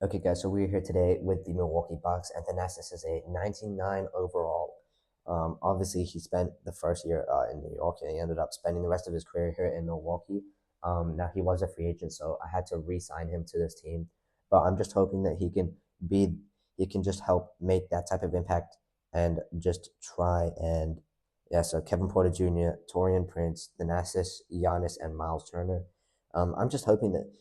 Okay, guys, so we're here today with the Milwaukee Bucks, and Thanasis is a 99 overall. Obviously, he spent the first year in New York, and he ended up spending the rest of his career here in Milwaukee. Now, he was a free agent, so I had to re-sign him to this team. But I'm just hoping that be, he can just help make that type of impact and just try and, yeah, so Kevin Porter Jr., Torian Prince, Thanasis, Giannis, and Miles Turner. I'm just hoping that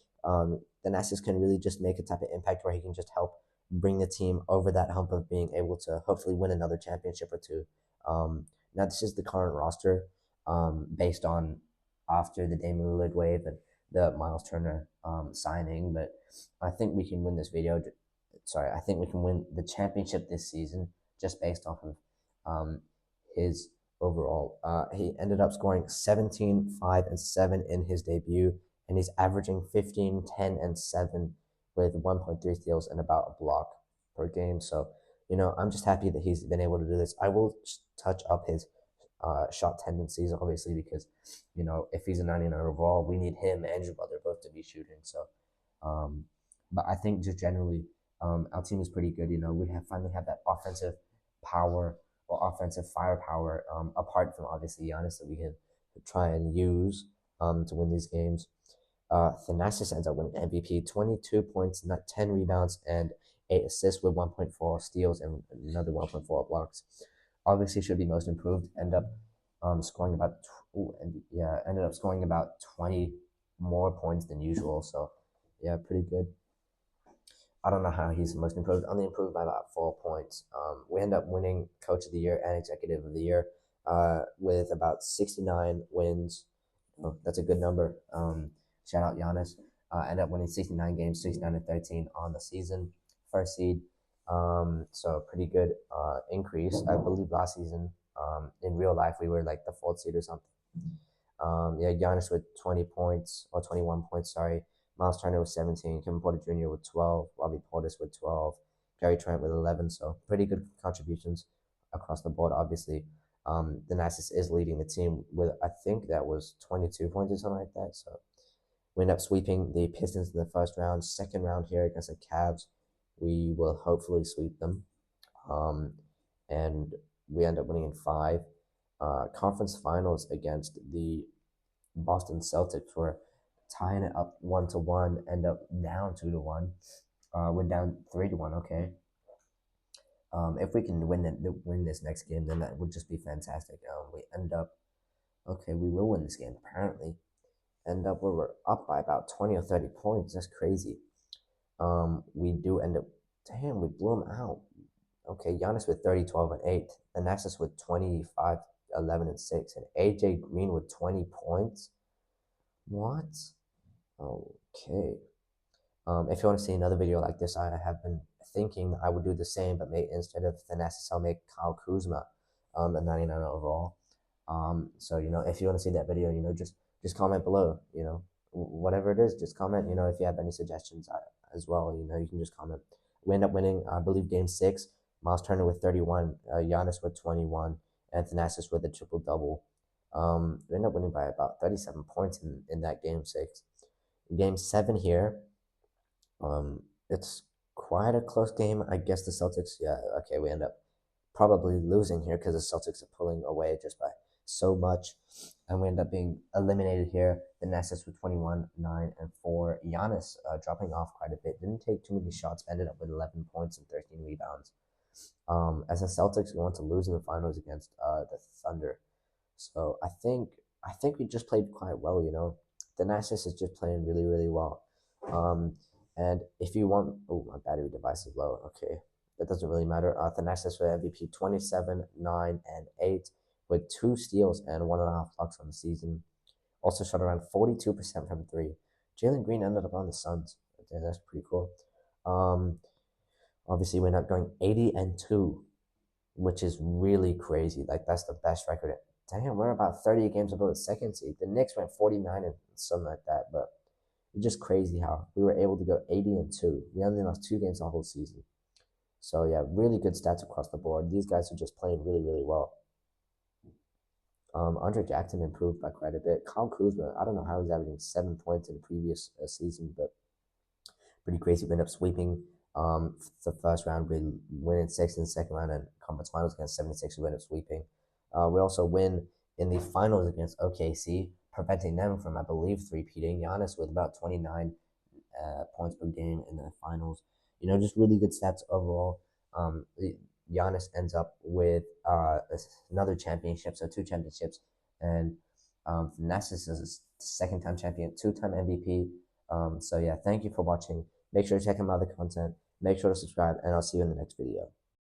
Thanasis can really just make a type of impact where he can just help bring the team over that hump of being able to hopefully win another championship or two. Now, this is the current roster based on after the Damian Lillard wave and the Miles Turner signing, but I think we can win this video. Sorry, I think we can win the championship this season just based off of his overall. He ended up scoring 17, 5, and 7 in his debut, and he's averaging 15, 10, and 7 with 1.3 steals and about a block per game. So, I'm just happy that he's been able to do this. I will touch up his shot tendencies, obviously, because, if he's a 99 overall, we need him and Andrew Butler both to be shooting. So, but I think just generally, our team is pretty good. We finally have that offensive power or offensive firepower, apart from obviously Giannis, that we can try and use to win these games. Thanasis ends up winning MVP, 22 points, not 10 rebounds, and 8 assists with 1.4 steals and another 1.4 blocks. Obviously, should be most improved. Scoring about ended up scoring about 20 more points than usual. So, yeah, pretty good. I don't know how he's most improved. Only improved by about 4 points. We end up winning Coach of the Year and Executive of the Year with about 69 wins. Oh, that's a good number. Shout out Giannis. End up winning 69 games, 69-13 on the season. First seed. So pretty good increase. I believe last season in real life we were like the fourth seed or something. Yeah, Giannis with 20 points or 21 points, sorry. Miles Turner with 17, Kevin Porter Jr. with 12, Robbie Portis with 12, Gary Trent with 11. So pretty good contributions across the board, obviously. Thanasis is leading the team with, I think that was 22 points or something like that. So we end up sweeping the Pistons in the first round. Second round here against the Cavs, we will hopefully sweep them. And we end up winning in 5. Conference finals against the Boston Celtics were tying it up 1-1, end up down 2-1. We're down 3-1. Okay. If we can win this next game, then that would just be fantastic. We end up okay. We will win this game apparently. End up where we're up by about 20 or 30 points. That's crazy. We do end up. Damn, we blew them out. Okay, Giannis with 30, 12, and 8. The Nexus with 25, 11, and 6. And AJ Green with 20 points. What? Okay. If you want to see another video like this, I have been thinking I would do the same, but instead of Thanasis, I'll make Kyle Kuzma a 99 overall. So, if you want to see that video, just comment below, whatever it is, just comment, if you have any suggestions as well, you can just comment. We end up winning, I believe, game 6, Miles Turner with 31, Giannis with 21, and Thanasis with a triple-double. We end up winning by about 37 points in that game 6. Game 7 here, it's quite a close game. I guess the Celtics, yeah, okay, we end up probably losing here because the Celtics are pulling away just by so much. And we end up being eliminated here. The Thanasis with 21, 9, and 4. Giannis dropping off quite a bit. Didn't take too many shots, but ended up with 11 points and 13 rebounds. As the Celtics go on to lose in the finals against the Thunder. So I think we just played quite well, The Thanasis is just playing really, really well. And if you want, oh, my battery device is low. Okay, that doesn't really matter. Thanasis for MVP, 27, 9, and 8 with 2 steals and 1.5 blocks on the season. Also shot around 42% from 3. Jalen Green ended up on the Suns. Okay, that's pretty cool. Obviously, we're not going 80-2, which is really crazy. Like, that's the best record. Damn, we're about 30 games above the second seed. The Knicks went 49 and something like that, but it's just crazy how we were able to go 80-2. We only lost 2 games the whole season. So yeah, really good stats across the board. These guys are just playing really, really well. Andre Jackson improved by quite a bit. Kyle Kuzma, I don't know how he's averaging 7 points in the previous season, but pretty crazy. We end up sweeping the first round. We win in 6 in the second round, and conference finals against 76. We end up sweeping. We also win in the finals against OKC, preventing them from, I believe, three-peating. Giannis with about 29 points per game in the finals. Just really good stats overall. Giannis ends up with another championship, so 2 championships, and Thanasis is a second-time champion, 2-time MVP. So yeah, thank you for watching. Make sure to check out my other content. Make sure to subscribe, and I'll see you in the next video.